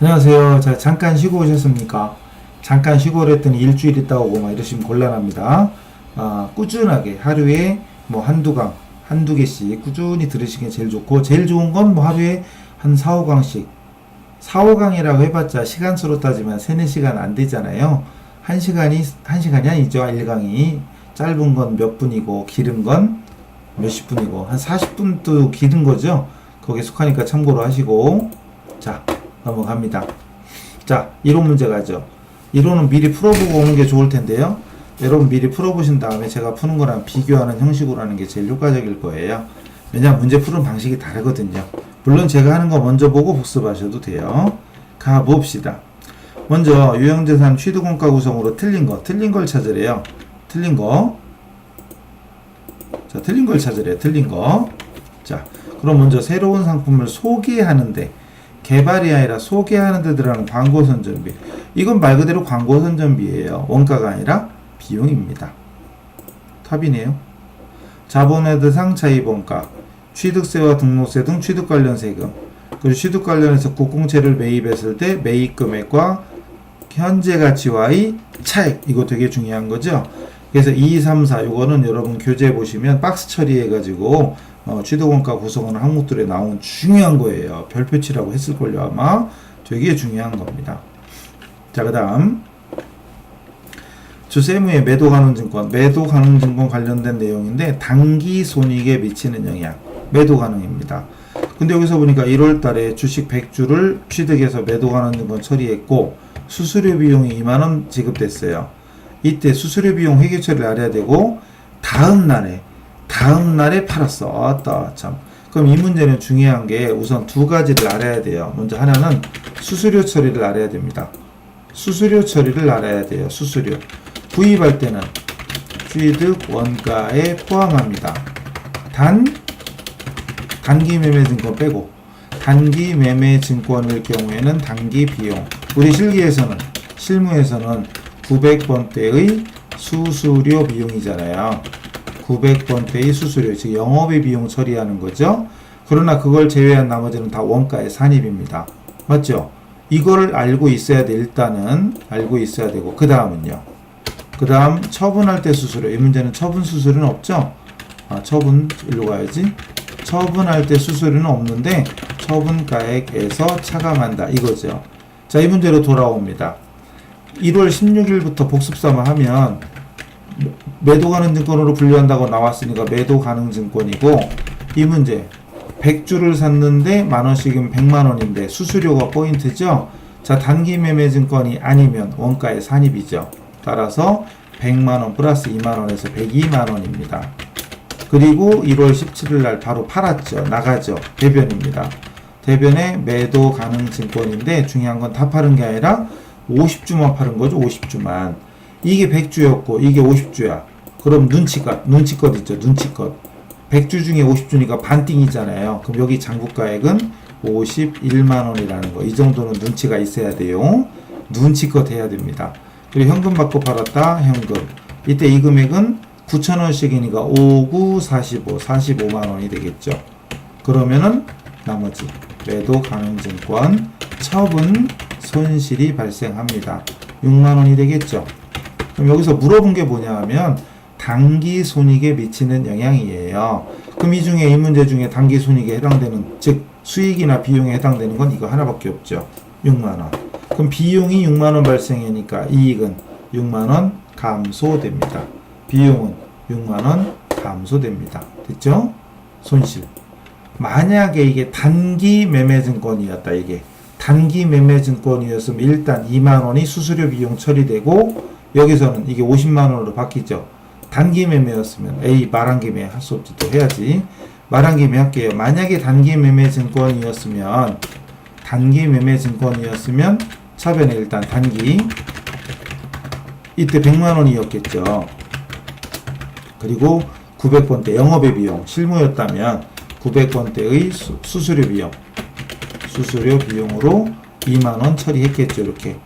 안녕하세요. 자, 잠깐 쉬고 오셨습니까? 잠깐 쉬고 그랬더니 일주일 있다 오고 막 이러시면 곤란합니다. 꾸준하게 하루에 뭐 한두 개씩 꾸준히 들으시는 게 제일 좋고, 제일 좋은 건 뭐 하루에 한 4, 5강씩. 4, 5강이라고 해봤자 시간수로 따지면 3, 4시간 안 되잖아요. 1시간이 아니죠. 1강이. 짧은 건 몇 분이고, 길은 건 몇십 분이고, 한 40분도 길은 거죠. 거기에 속하니까 참고로 하시고, 자, 넘어갑니다. 자, 이론 문제 가죠. 이론은 미리 풀어보고 오는 게 좋을 텐데요. 여러분 미리 풀어보신 다음에 제가 푸는 거랑 비교하는 형식으로 하는 게 제일 효과적일 거예요. 왜냐하면 문제 푸는 방식이 다르거든요. 물론 제가 하는 거 먼저 보고 복습하셔도 돼요. 가봅시다. 먼저 유형재산 취득원가 구성으로 틀린 걸 찾으래요. 틀린 거. 자, 틀린 걸 찾으래요. 틀린 거. 자, 그럼 먼저 새로운 상품을 소개하는데, 개발이 아니라 소개하는 데 들어가는 광고 선전비. 이건 말 그대로 광고 선전비예요. 원가가 아니라 비용입니다. 탑이네요. 자본의 대상 차입원가, 취득세와 등록세 등 취득 관련 세금, 그리고 취득 관련해서 국공채를 매입했을 때 매입 금액과 현재 가치와의 차익. 이거 되게 중요한 거죠. 그래서 2, 3, 4 요거는 여러분 교재 보시면 박스 처리해가지고 취득원가 구성하는 항목들에 나온 중요한 거예요. 별표치라고 했을걸요 아마. 되게 중요한 겁니다. 자, 그 다음 주세무의 매도가능증권 관련된 내용인데, 단기 손익에 미치는 영향, 매도가능입니다. 근데 여기서 보니까 1월달에 주식 100주를 취득해서 매도가능증권 처리했고 수수료 비용이 2만원 지급됐어요. 이때 수수료 비용 회계 처리를 알아야 되고, 다음 날에 팔았어. 아따 참. 그럼 이 문제는 중요한 게 우선 두 가지를 알아야 돼요. 먼저 하나는 수수료 처리를 알아야 됩니다. 수수료 처리를 알아야 돼요. 수수료. 구입할 때는 취득 원가에 포함합니다. 단기 매매 증권 빼고, 단기 매매 증권일 경우에는 단기 비용. 우리 실무에서는 900번대의 수수료 비용이잖아요. 900번대의 수수료, 즉 영업의 비용 처리하는 거죠. 그러나 그걸 제외한 나머지는 다 원가의 산입입니다. 맞죠? 이거를 알고 있어야 돼. 일단은 알고 있어야 되고, 그 다음은요. 그 다음 처분할 때 수수료. 이 문제는 처분 수수료는 없죠? 처분 일로 가야지. 처분할 때 수수료는 없는데 처분가액에서 차감한다 이거죠. 자, 이 문제로 돌아옵니다. 1월 16일부터 복습삼아 하면 매도가능증권으로 분류한다고 나왔으니까 매도가능증권이고, 이 문제 100주를 샀는데 만원씩이면 100만원인데 수수료가 포인트죠. 자, 단기 매매증권이 아니면 원가의 산입이죠. 따라서 100만원 플러스 2만원에서 102만원입니다. 그리고 1월 17일 날 바로 팔았죠. 나가죠. 대변입니다. 대변에 매도가능증권인데 중요한 건 다 파는 게 아니라 50주만 파는 거죠. 50주만. 이게 100주였고 이게 50주야. 그럼 눈치껏 있죠. 눈치껏. 100주 중에 50주니까 반띵이잖아요. 그럼 여기 장부가액은 51만원이라는 거. 이 정도는 눈치가 있어야 돼요. 눈치껏 해야 됩니다. 그리고 현금 받고 팔았다. 현금. 이때 이 금액은 9,000원씩이니까 5, 9, 45, 45만원이 되겠죠. 그러면은 나머지 매도가능증권 처분 손실이 발생합니다. 6만원이 되겠죠. 그럼 여기서 물어본 게 뭐냐 하면 단기 손익에 미치는 영향이에요. 그럼 이 문제 중에 단기 손익에 해당되는, 즉 수익이나 비용에 해당되는 건 이거 하나밖에 없죠. 6만원. 그럼 비용이 6만원 발생이니까 이익은 6만원 감소됩니다. 비용은 6만원 감소됩니다. 됐죠? 손실. 만약에 이게 단기 매매증권이었다. 이게 단기 매매증권이었으면 일단 2만원이 수수료 비용 처리되고, 여기서는 이게 50만원으로 바뀌죠. 단기 매매였으면, 말한 김에 할 수 없지 또 해야지. 말한 김에 할게요. 만약에 단기 매매증권이었으면 차변에 일단 단기, 이때 100만원이었겠죠. 그리고 900번대 영업의 비용, 실무였다면 900번대의 수수료 비용으로 2만원 처리했겠죠. 이렇게.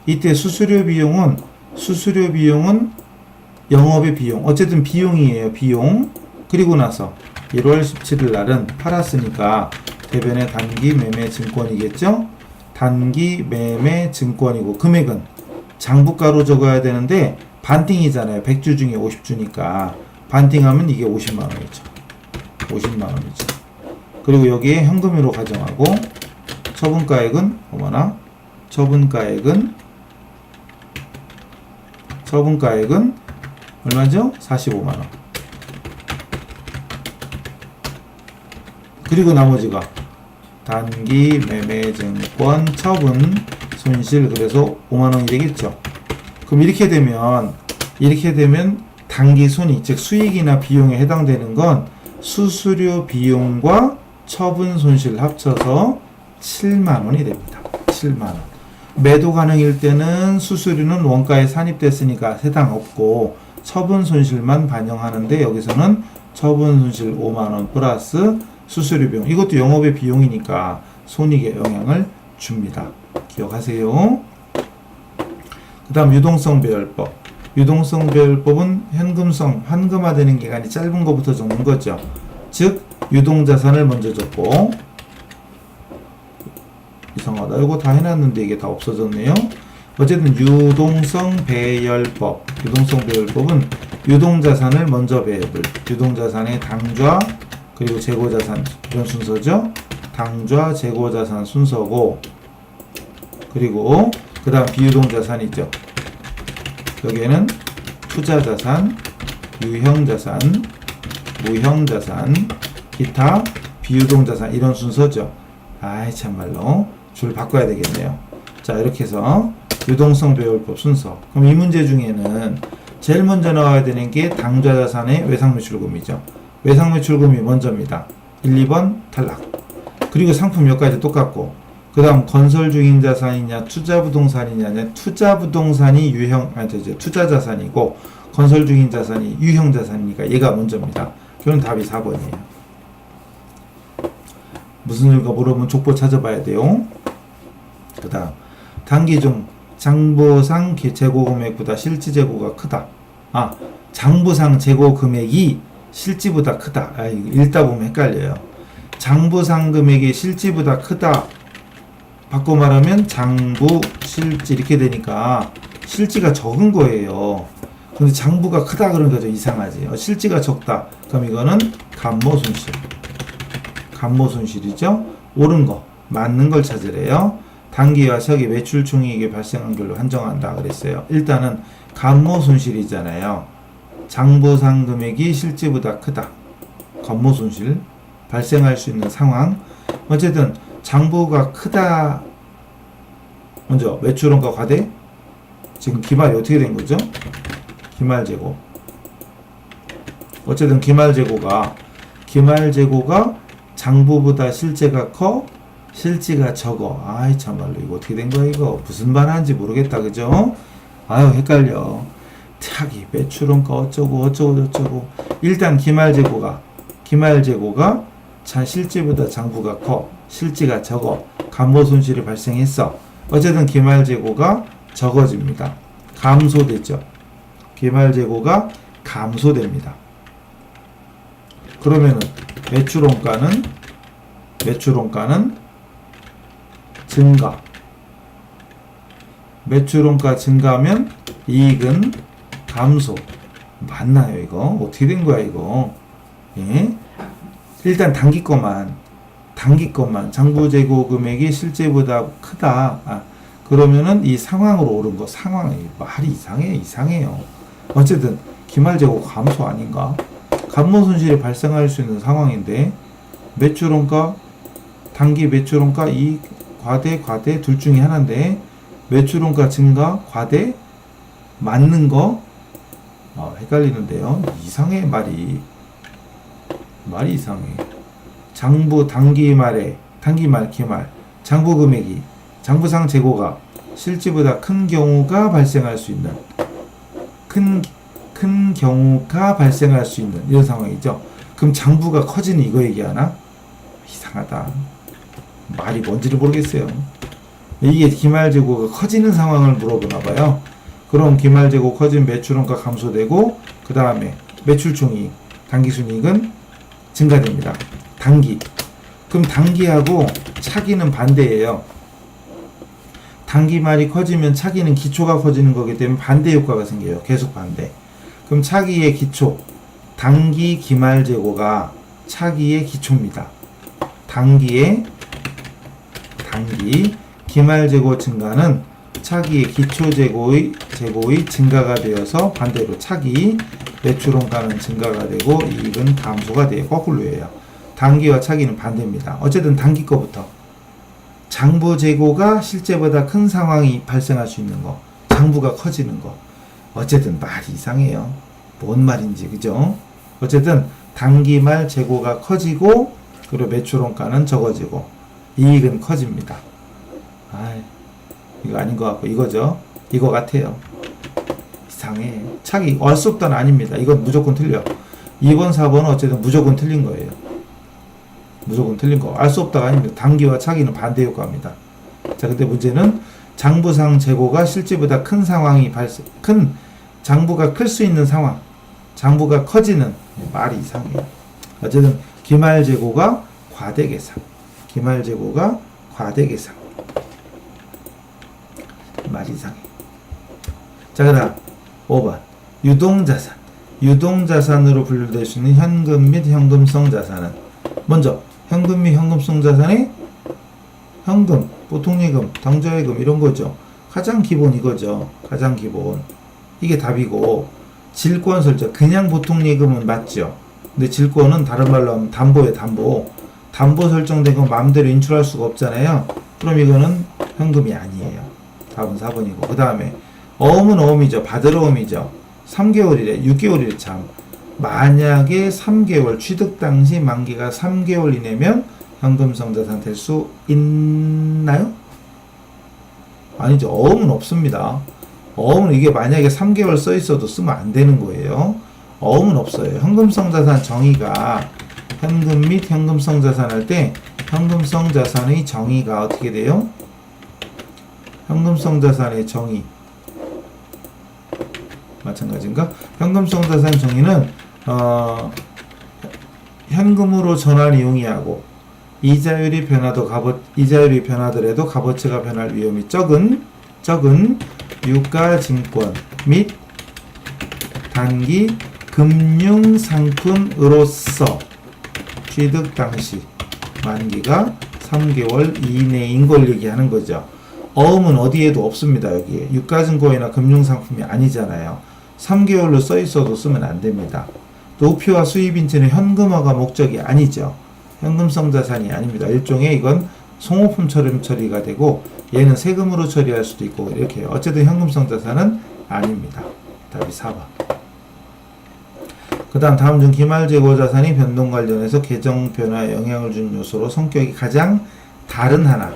이때 수수료 비용은 영업의 비용, 어쨌든 비용이에요. 비용. 그리고 나서 1월 17일 날은 팔았으니까 대변의 단기 매매 증권이겠죠. 단기 매매 증권이고 금액은 장부가로 적어야 되는데 반띵이잖아요. 100주 중에 50주니까 반띵하면 이게 50만 원이죠. 50만 원이죠. 그리고 여기에 현금으로 가정하고 처분가액은 어머나 처분가액은 얼마죠? 45만 원. 그리고 나머지가 단기 매매증권 처분 손실 그래서 5만 원이 되겠죠. 그럼 이렇게 되면 단기 손익 즉 수익이나 비용에 해당되는 건 수수료 비용과 처분 손실 합쳐서 7만 원이 됩니다. 7만 원. 매도 가능일 때는 수수료는 원가에 산입됐으니까 해당 없고 처분 손실만 반영하는데 여기서는 처분 손실 5만 원 플러스 수수료 비용. 이것도 영업의 비용이니까 손익에 영향을 줍니다. 기억하세요. 그 다음 유동성 배열법. 유동성 배열법은 현금성, 환금화되는 기간이 짧은 것부터 적는 거죠. 즉 유동자산을 먼저 적고 이상하다. 이거 다 해놨는데 이게 다 없어졌네요. 어쨌든 유동성 배열법. 유동성 배열법은 유동자산을 먼저 배분. 유동자산의 당좌 그리고 재고자산 이런 순서죠. 당좌 재고자산 순서고 그리고 그 다음 비유동자산이죠. 여기에는 투자자산, 유형자산, 무형자산, 기타 비유동자산 이런 순서죠. 아이 참말로 줄 바꿔야 되겠네요. 자 이렇게 해서 유동성 배열법 순서. 그럼 이 문제 중에는 제일 먼저 나와야 되는 게 당좌자산의 외상매출금이죠. 외상매출금이 먼저입니다. 1, 2번 탈락. 그리고 상품 몇 가지 똑같고 그 다음 건설 중인 자산이냐 투자부동산이냐 투자부동산이 투자자산이고 건설 중인 자산이 유형자산이니까 얘가 먼저입니다. 그럼 답이 4번이에요. 무슨 일까 물어보면 족보 찾아봐야 돼요. 그 다음 단기 중 장부상 재고 금액보다 실지 재고가 크다. 장부상 재고 금액이 실지보다 크다. 읽다 보면 헷갈려요. 장부상 금액이 실지보다 크다. 바꿔 말하면 장부 실지 이렇게 되니까 실지가 적은 거예요. 근데 장부가 크다 그러니까 좀 이상하지. 실지가 적다. 그럼 이거는 감모손실. 감모손실이죠. 옳은 거, 맞는 걸 찾으래요. 단기와 차기 매출 총이익이 발생한 걸로 한정한다 그랬어요. 일단은 감모손실이잖아요. 장부상 금액이 실지보다 크다. 감모손실 발생할 수 있는 상황. 어쨌든 장부가 크다. 먼저 매출원가 과대. 지금 기말이 어떻게 된 거죠? 기말재고. 어쨌든 기말재고가 장부보다 실제가 커, 실지가 적어. 아이 참말로 이거 어떻게 된 거야 이거. 무슨 말 하는지 모르겠다 그죠? 아유 헷갈려. 차기 매출원가 어쩌고 저쩌고. 일단 기말재고가 실지보다 장부가 커, 실지가 적어. 감모손실이 발생했어. 어쨌든 기말재고가 적어집니다. 감소됐죠. 기말재고가 감소됩니다. 그러면은 매출원가는 증가. 매출원가 증가하면 이익은 감소. 맞나요 이거? 어떻게 된 거야 이거? 예? 일단 단기 것만 장부재고 금액이 실제보다 크다. 그러면은 이 상황으로 오른 거 상황이 말이 이상해요. 어쨌든 기말재고 감소 아닌가? 감모손실이 발생할 수 있는 상황인데 매출원가 단기 매출원가 이익 과대 둘 중에 하나인데 매출원가 증가 과대 맞는 거 헷갈리는데요. 이상해 말이 이상해. 장부 단기말 기말 장부 금액이 장부상 재고가 실지보다 큰 경우가 발생할 수 있는 큰 경우가 발생할 수 있는 이런 상황이죠. 그럼 장부가 커지는 이거 얘기하나? 이상하다. 말이 뭔지를 모르겠어요. 이게 기말재고가 커지는 상황을 물어보나 봐요. 그럼 기말재고 커진 매출원가 감소되고 그 다음에 매출총이익 단기순이익은 증가됩니다. 단기. 그럼 단기하고 차기는 반대예요. 단기말이 커지면 차기는 기초가 커지는 거기 때문에 반대 효과가 생겨요. 계속 반대. 그럼 차기의 기초, 단기 기말 재고가 차기의 기초입니다. 단기 기말 재고 증가는 차기의 기초 재고의 증가가 되어서 반대로 차기 매출 원가는 증가가 되고 이익은 감소가 돼요. 거꾸로예요. 단기와 차기는 반대입니다. 어쨌든 단기 거부터 장부 재고가 실제보다 큰 상황이 발생할 수 있는 거, 장부가 커지는 거. 어쨌든 말이 이상해요. 뭔 말인지, 그죠? 어쨌든 단기말 재고가 커지고 그리고 매출 원가는 적어지고 이익은 커집니다. 이거 아닌 것 같고 이거죠. 이거 같아요. 이상해. 차기 알 수 없다는 아닙니다. 이건 무조건 틀려. 2번 4번은 어쨌든 무조건 틀린 거예요. 무조건 틀린 거. 알 수 없다가 아닙니다. 단기와 차기는 반대 효과입니다. 자, 근데 문제는 장부상 재고가 실제보다 큰 상황이 장부가 클 수 있는 상황, 장부가 커지는, 말이 이상해요. 어쨌든 기말 재고가 과대 계상, 말이 이상해. 자, 그다음 5번 유동자산으로 분류될 수 있는 현금 및 현금성 자산은, 먼저 현금 및 현금성 자산의 현금, 보통예금, 당좌예금 이런 거죠. 가장 기본 이거죠. 가장 기본. 이게 답이고, 질권 설정, 그냥 보통예금은 맞죠. 근데 질권은 다른 말로 하면 담보예요. 담보 설정된 건 마음대로 인출할 수가 없잖아요. 그럼 이거는 현금이 아니에요. 답은 4번이고. 그 다음에 어음은 어음이죠. 받을 어음이죠. 3개월이래. 6개월이래 참. 만약에 3개월 취득 당시 만기가 3개월 이내면 현금성 자산 될 수 있나요? 아니죠. 어음은 없습니다. 어음은 이게 만약에 3개월 써 있어도 쓰면 안 되는 거예요. 어음은 없어요. 현금성 자산 정의가 현금 및 현금성 자산 할 때 현금성 자산의 정의가 어떻게 돼요? 현금성 자산의 정의 마찬가지인가? 현금성 자산 정의는 현금으로 전환 이용이하고 이자율이 변하더라도 값어치가 변할 위험이 적은 유가증권 및 단기 금융상품으로서 취득 당시 만기가 3개월 이내인 걸 얘기하는 거죠. 어음은 어디에도 없습니다. 여기에 유가증권이나 금융상품이 아니잖아요. 3개월로 써 있어도 쓰면 안 됩니다. 노피와 수입인체는 현금화가 목적이 아니죠. 현금성 자산이 아닙니다. 일종의 이건 송호품처럼 처리가 되고 얘는 세금으로 처리할 수도 있고 이렇게 어쨌든 현금성 자산은 아닙니다. 답이 4번. 그 다음 중 기말재고 자산이 변동 관련해서 계정 변화에 영향을 준 요소로 성격이 가장 다른 하나.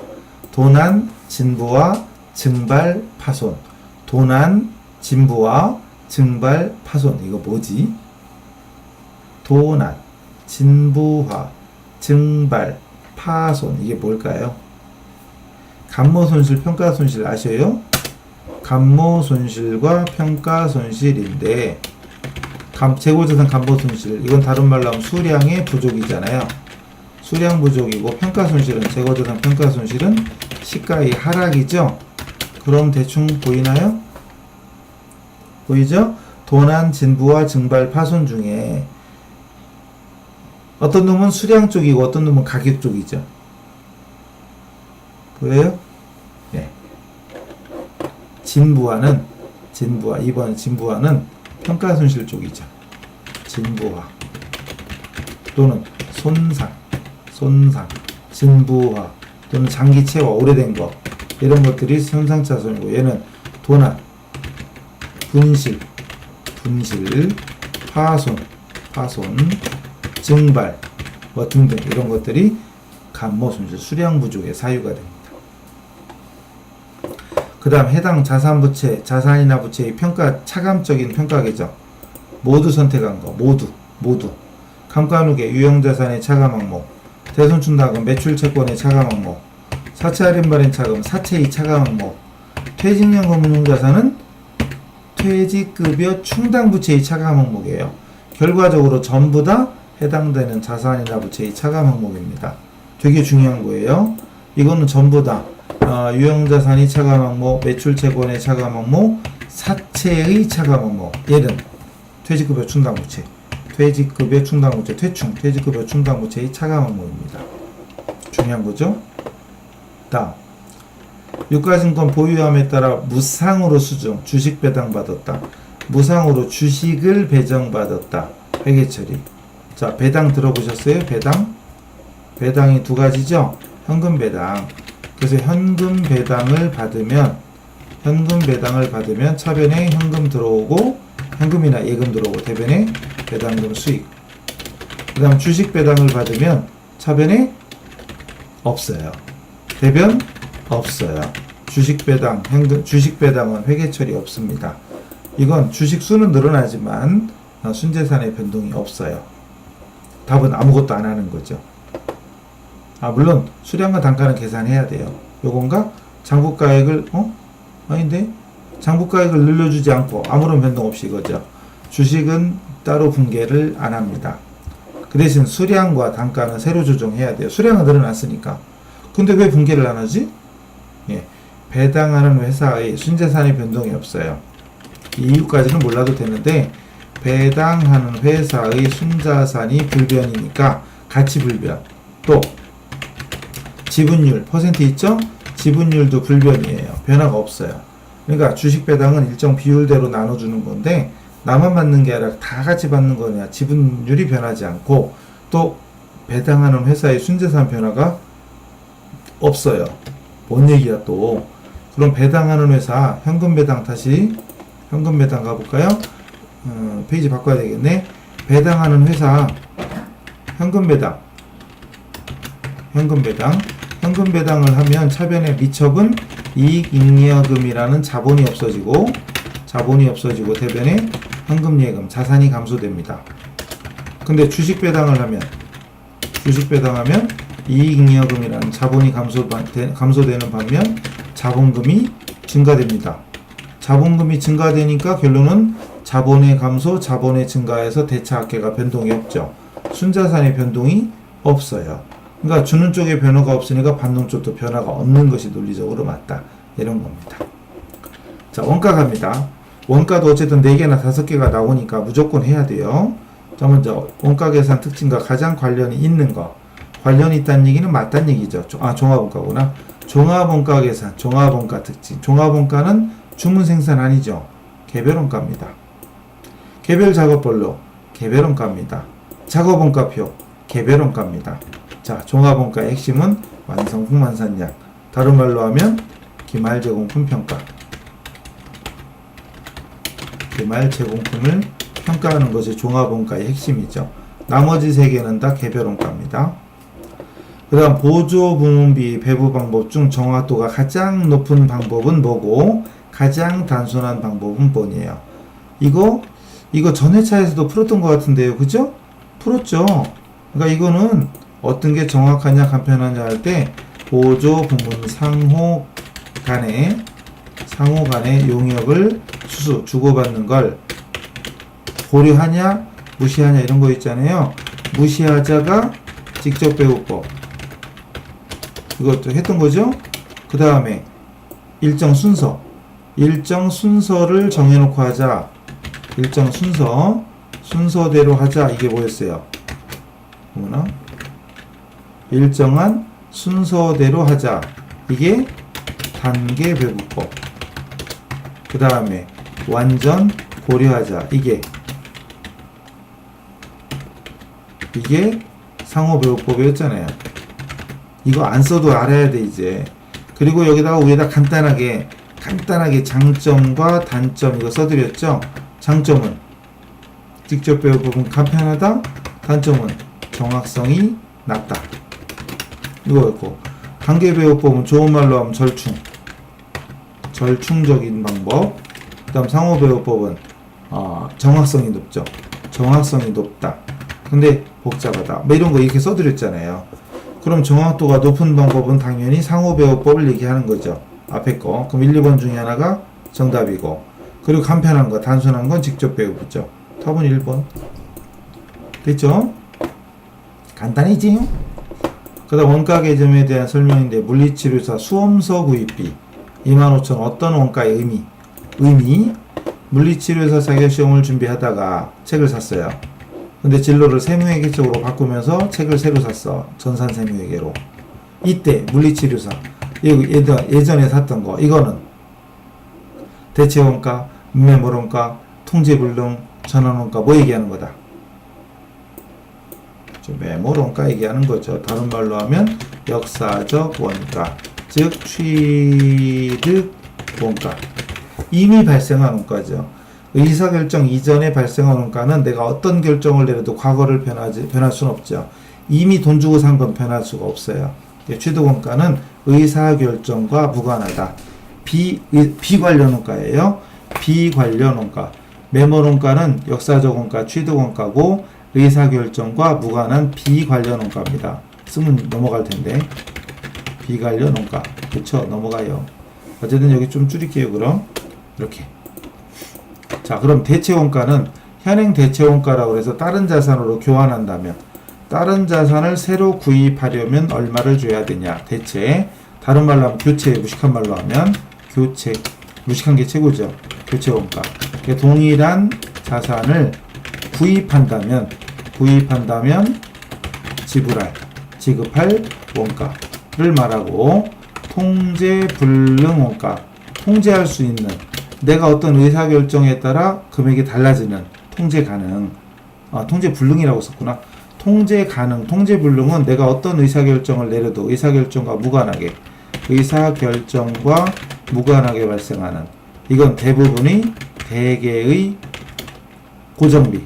도난, 진부와 증발, 파손. 도난, 진부와 증발, 파손. 이거 뭐지? 도난, 진부화, 증발, 파손. 이게 뭘까요? 감모손실, 평가손실 아셔요? 감모손실과 평가손실인데 재고자산 감모손실 이건 다른 말로 하면 수량의 부족이잖아요. 수량 부족이고 평가손실은 재고자산 평가손실은 시가의 하락이죠. 그럼 대충 보이나요? 보이죠? 도난, 진부와 증발, 파손 중에 어떤 놈은 수량 쪽이고 어떤 놈은 가격 쪽이죠. 보여요? 네. 이번 진부화는 평가손실 쪽이죠. 진부화 또는 손상, 진부화 또는 장기 채화, 오래된 거 이런 것들이 손상차손이고 얘는 도난, 분실, 파손, 증발 뭐 등등 이런 것들이 감모손실, 수량 부족의 사유가 됩니다. 그 다음 해당 자산부채, 자산이나 부채의 평가, 차감적인 평가 계정 모두 선택한 거, 모두 감가누계, 유형자산의 차감 항목, 대손충당금, 매출채권의 차감 항목, 사채 할인발행 차금, 사채의 차감 항목, 퇴직연금 운용자산은 퇴직급여 충당부채의 차감 항목이에요. 결과적으로 전부 다 해당되는 자산이나 부채의 차감 항목입니다. 되게 중요한 거예요. 이거는 전부 다 유형자산이 차감 항목, 매출채권의 차감 항목, 사채의 차감 항목. 얘는 퇴직급여 충당부채, 퇴직급여 충당부채, 퇴직급여 충당부채의 차감 항목입니다. 중요한 거죠. 다음, 유가증권 보유함에 따라 무상으로 수중, 주식 배당받았다. 무상으로 주식을 배정받았다. 회계처리. 자, 배당 들어보셨어요? 배당이 두 가지죠? 현금 배당. 그래서 현금 배당을 받으면 차변에 현금 들어오고, 현금이나 예금 들어오고, 대변에 배당금 수익. 그 다음 주식 배당을 받으면 차변에 없어요. 대변 없어요. 주식 배당은 회계 처리 없습니다. 이건 주식 수는 늘어나지만 순재산의 변동이 없어요. 답은 아무것도 안 하는 거죠. 물론 수량과 단가는 계산해야 돼요. 요건가? 장부가액을 아닌데? 장부가액을 늘려주지 않고 아무런 변동 없이 이거죠. 주식은 따로 분개를 안 합니다. 그 대신 수량과 단가는 새로 조정해야 돼요. 수량은 늘어났으니까. 근데 왜 분개를 안 하지? 예, 배당하는 회사의 순재산의 변동이 없어요. 이 이유까지는 몰라도 되는데, 배당하는 회사의 순자산이 불변이니까 가치 불변. 또 지분율 퍼센트 있죠? 지분율도 불변이에요. 변화가 없어요. 그러니까 주식 배당은 일정 비율대로 나눠주는 건데, 나만 받는 게 아니라 다 같이 받는 거냐. 지분율이 변하지 않고, 또 배당하는 회사의 순재산 변화가 없어요. 뭔 얘기야 또. 그럼 배당하는 회사 현금 배당, 다시 현금 배당 가볼까요? 페이지 바꿔야 되겠네. 배당하는 회사 현금 배당을 하면 차변의 미첩은 이익잉여금이라는 자본이 없어지고 대변에 현금예금, 자산이 감소됩니다. 근데 주식 배당을 하면 이익잉여금이라는 자본이 감소되는 반면 자본금이 증가됩니다. 자본금이 증가되니까 결론은 자본의 감소, 자본의 증가에서 대차합계가 변동이 없죠. 순자산의 변동이 없어요. 그러니까 주는 쪽에 변화가 없으니까 받는 쪽도 변화가 없는 것이 논리적으로 맞다. 이런 겁니다. 자, 원가 갑니다. 원가도 어쨌든 4개나 5개가 나오니까 무조건 해야 돼요. 자, 먼저 원가 계산 특징과 가장 관련이 있는 거. 관련이 있다는 얘기는 맞다는 얘기죠. 종합원가구나. 종합원가 계산, 종합원가 특징. 종합원가는 주문 생산 아니죠. 개별원가입니다. 개별 작업별로 개별원가입니다. 작업원가표 개별원가입니다. 자, 종합원가의 핵심은 완성품 완산량. 다른 말로 하면 기말 제공품 평가. 기말 제공품을 평가하는 것이 종합원가의 핵심이죠. 나머지 3개는 다 개별원가입니다. 그 다음 보조부문비 배부 방법 중 정확도가 가장 높은 방법은 뭐고, 가장 단순한 방법은 뭐냐요. 이거 전 회차에서도 풀었던 것 같은데요. 그죠? 풀었죠. 그러니까 이거는 어떤 게 정확하냐 간편하냐 할 때 보조부문 상호 간의 용역을 주고받는 걸 고려하냐 무시하냐 이런 거 있잖아요. 무시하자가 직접배우법, 이것도 했던 거죠. 그 다음에 일정 순서를 정해놓고 하자. 일정 순서대로 하자. 이게 뭐였어요? 뭐나? 일정한 순서대로 하자. 이게 단계배부법. 그 다음에 완전 고려하자. 이게 상호배우법이었잖아요. 이거 안 써도 알아야 돼 이제. 그리고 여기다가 위에다 간단하게 장점과 단점 이거 써드렸죠. 장점은 직접배우법은 간편하다. 단점은 정확성이 낮다. 이거였고, 단계배우법은 좋은 말로 하면 절충적인 방법. 그 다음 상호배우법은 정확성이 높죠. 정확성이 높다. 근데 복잡하다. 뭐 이런 거 이렇게 써드렸잖아요. 그럼 정확도가 높은 방법은 당연히 상호배우법을 얘기하는 거죠. 앞에 거. 그럼 1, 2번 중에 하나가 정답이고, 그리고 간편한 거, 단순한 건 직접 배우죠. 답은 1번. 됐죠? 간단해지요? 그 다음 원가 개념에 대한 설명인데 물리치료사 수험서 구입비 25,000원 어떤 원가의 의미 물리치료사 자격시험을 준비하다가 책을 샀어요. 근데 진로를 세무회계 쪽으로 바꾸면서 책을 새로 샀어. 전산세무회계로. 이때 물리치료사 예전에 샀던 거 이거는 대체원가, 매몰원가, 통제불능, 전환원가 뭐 얘기하는 거다? 매몰원가 얘기하는 거죠. 다른 말로 하면 역사적 원가, 즉 취득 원가. 이미 발생한 원가죠. 의사결정 이전에 발생한 원가는 내가 어떤 결정을 내려도 과거를 변할 수는 없죠. 이미 돈 주고 산 건 변할 수가 없어요. 취득원가는 의사결정과 무관하다. 비관련 원가예요. 비관련 원가. 매몰원가는 역사적 원가, 취득원가고 의사결정과 무관한 비관련 원가입니다. 쓰면 넘어갈 텐데. 비관련 원가. 그쵸? 넘어가요. 어쨌든 여기 좀 줄일게요. 그럼 이렇게. 자, 그럼 대체원가는 현행 대체원가라고 해서 다른 자산으로 교환한다면 다른 자산을 새로 구입하려면 얼마를 줘야 되냐? 대체. 다른 말로 하면 교체. 무식한 말로 하면 교체. 무식한 게 최고죠. 교체원가. 동일한 자산을 구입한다면 지급할 원가를 말하고 통제불능 원가. 통제할 수 있는 내가 어떤 의사결정에 따라 금액이 달라지는 통제 가능. 통제 불능이라고 썼구나. 통제 가능, 통제 불능은 내가 어떤 의사결정을 내려도 의사결정과 무관하게 발생하는 이건 대부분이 대개의 고정비,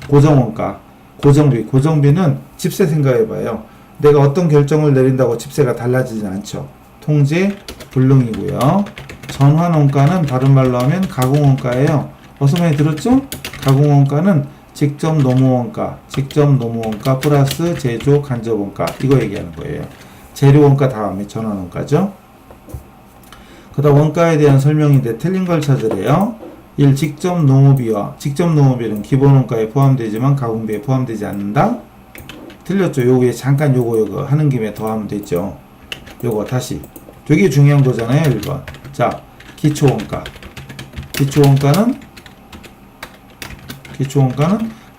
고정원가, 고정비는 집세 생각해봐요. 내가 어떤 결정을 내린다고 집세가 달라지진 않죠. 통제 불능이고요. 전환원가는 다른 말로 하면 가공원가예요. 어서 많이 들었죠? 가공원가는 직접 노무원가 플러스 제조 간접원가 이거 얘기하는 거예요. 재료원가 다음에 전환원가죠. 그 다음 원가에 대한 설명인데 틀린 걸 찾으래요. 1. 직접 노무비는 기본원가에 포함되지만 가공비에 포함되지 않는다. 틀렸죠. 요거에 잠깐 요거 하는 김에 더하면 됐죠. 요거 다시 되게 중요한 거잖아요. 1번. 자, 기초원가는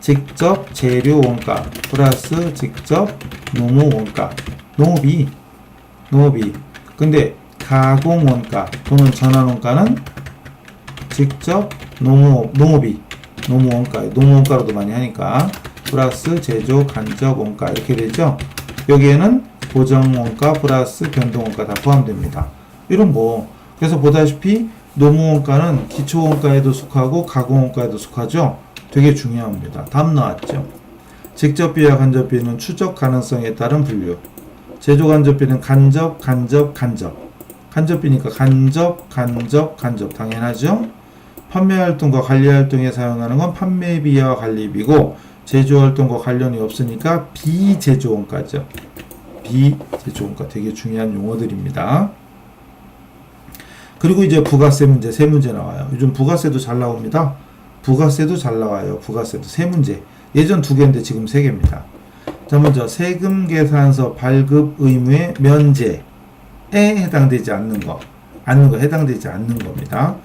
직접 재료원가 플러스 직접 노무원가 노무비. 근데 가공원가 또는 전환원가는 직접 노무원가로도 많이 하니까 플러스 제조 간접원가 이렇게 되죠. 여기에는 고정원가 플러스 변동원가 다 포함됩니다. 이런 그래서 보다시피 노무원가는 기초원가에도 속하고 가공원가에도 속하죠. 되게 중요합니다. 답 나왔죠. 직접비와 간접비는 추적 가능성에 따른 분류. 제조간접비는 간접비니까 간접 당연하죠. 판매활동과 관리활동에 사용하는 건 판매비와 관리비고 제조활동과 관련이 없으니까 비제조원가죠. 비제조원가 되게 중요한 용어들입니다. 그리고 이제 부가세 문제, 세 문제 나와요. 요즘 부가세도 잘 나옵니다. 부가세도 잘 나와요. 부가세도 세 문제. 예전 2개인데 지금 3개입니다. 자, 먼저 세금계산서 발급 의무의 면제에 해당되지 않는 거 해당되지 않는 겁니다.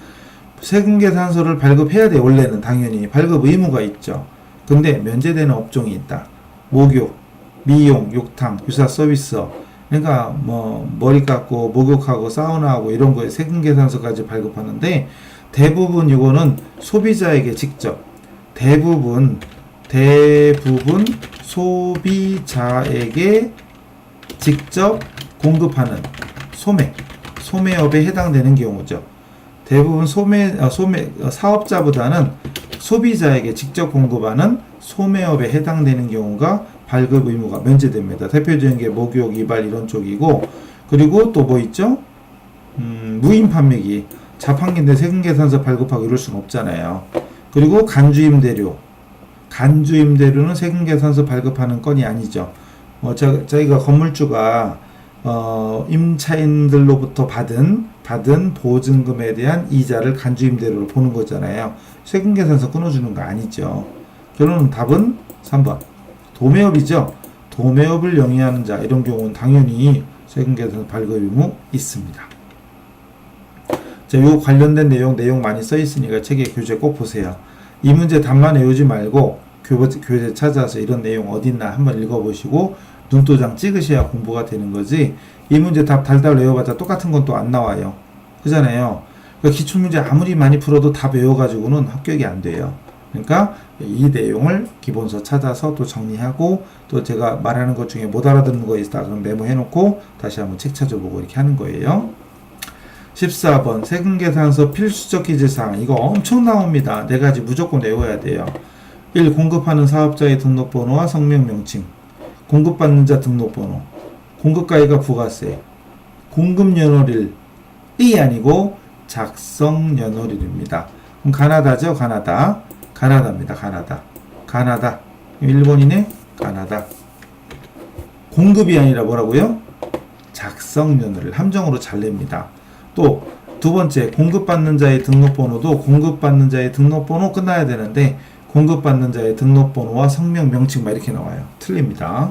세금계산서를 발급해야 돼. 원래는 당연히 발급 의무가 있죠. 근데 면제되는 업종이 있다. 목욕, 미용, 욕탕, 유사 서비스업. 그러니까 머리 깎고 목욕하고 사우나하고 이런 거에 세금계산서까지 발급하는데 대부분 이거는 소비자에게 직접 대부분 소비자에게 직접 공급하는 소매업에 해당되는 경우죠. 대부분 사업자보다는 소비자에게 직접 공급하는 소매업에 해당되는 경우가 발급 의무가 면제됩니다. 대표적인 게 목욕, 이발 이런 쪽이고, 그리고 또 뭐 있죠? 무인 판매기, 자판기인데 세금계산서 발급하고 이럴 수는 없잖아요. 그리고 간주임대료는 세금계산서 발급하는 건이 아니죠. 저희가 건물주가 임차인들로부터 받은 보증금에 대한 이자를 간주임대료로 보는 거잖아요. 세금계산서 끊어주는 거 아니죠. 결론은 답은 3번. 도매업이죠. 도매업을 영위하는 자 이런 경우는 당연히 세금계산 발급 의무 있습니다. 자, 요 관련된 내용 많이 써 있으니까 책에 교재 꼭 보세요. 이 문제 답만 외우지 말고 교재 찾아서 이런 내용 어딨나 한번 읽어보시고 눈도장 찍으셔야 공부가 되는 거지. 이 문제 답 달달 외워봤자 똑같은 건 또 안 나와요. 그잖아요. 그러니까 기출문제 아무리 많이 풀어도 답 외워가지고는 합격이 안 돼요. 그러니까 이 내용을 기본서 찾아서 또 정리하고 또 제가 말하는 것 중에 못 알아듣는 거 있다 그럼 메모해놓고 다시 한번 책 찾아보고 이렇게 하는 거예요. 14번 세금계산서 필수적 퀴즈사항. 이거 엄청 나옵니다. 4가지 무조건 외워야 돼요. 1. 공급하는 사업자의 등록번호와 성명 명칭, 공급받는 자 등록번호, 공급가액과 부가세, 공급연월일이 아니고 작성연월일입니다. 그럼 가나다죠? 가나다입니다. 가나다. 일본이네? 가나다. 공급이 아니라 뭐라고요? 작성연월일. 함정으로 잘 냅니다. 또 두 번째, 공급받는 자의 등록번호도 공급받는 자의 등록번호 끝나야 되는데 공급받는 자의 등록번호와 성명 명칭 막 이렇게 나와요. 틀립니다.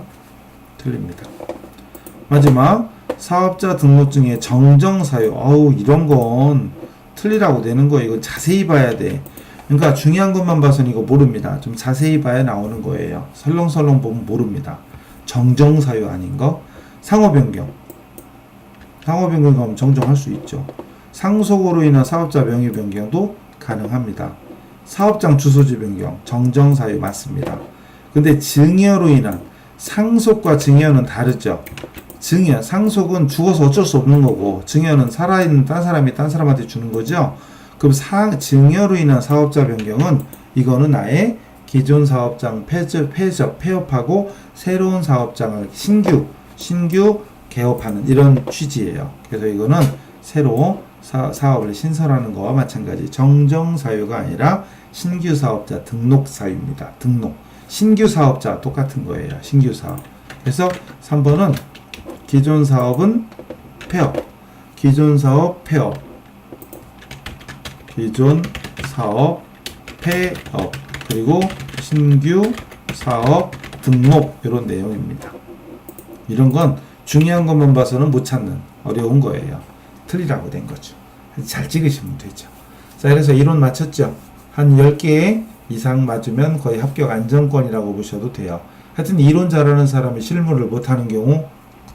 마지막, 사업자 등록증의 정정사유. 이런 건 틀리라고 되는 거예요. 이거 자세히 봐야 돼. 그러니까 중요한 것만 봐서는 이거 모릅니다. 좀 자세히 봐야 나오는 거예요. 설렁설렁 보면 모릅니다. 정정사유 아닌 거. 상호변경 가면 정정할 수 있죠. 상속으로 인한 사업자 명의 변경도 가능합니다. 사업장 주소지 변경, 정정사유 맞습니다. 근데 증여로 인한 상속과 증여는 다르죠. 상속은 죽어서 어쩔 수 없는 거고, 증여는 살아있는 딴 사람이 딴 사람한테 주는 거죠. 그럼 증여로 인한 사업자 변경은 이거는 아예 기존 사업장 폐업하고 새로운 사업장을 신규 개업하는 이런 취지예요. 그래서 이거는 새로 사업을 신설하는 거와 마찬가지. 정정사유가 아니라 신규 사업자 등록사유입니다. 신규 사업자 똑같은 거예요. 신규 사업. 그래서 3번은 기존 사업은 폐업. 기존 사업 폐업. 그리고 신규 사업 등록 이런 내용입니다. 이런 건 중요한 것만 봐서는 못 찾는 어려운 거예요. 틀리라고 된 거죠. 잘 찍으시면 되죠. 자, 그래서 이론 맞췄죠? 한 10개 이상 맞으면 거의 합격 안정권이라고 보셔도 돼요. 하여튼 이론 잘하는 사람이 실무를 못하는 경우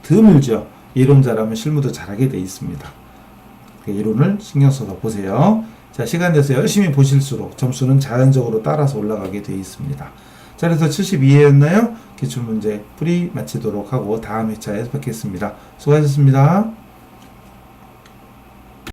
드물죠. 이론 잘하면 실무도 잘하게 돼 있습니다. 이론을 신경 써서 보세요. 자, 시간 내서 열심히 보실수록 점수는 자연적으로 따라서 올라가게 돼 있습니다. 자, 그래서 72회였나요? 기출문제 풀이 마치도록 하고 다음 회차에서 뵙겠습니다. 수고하셨습니다.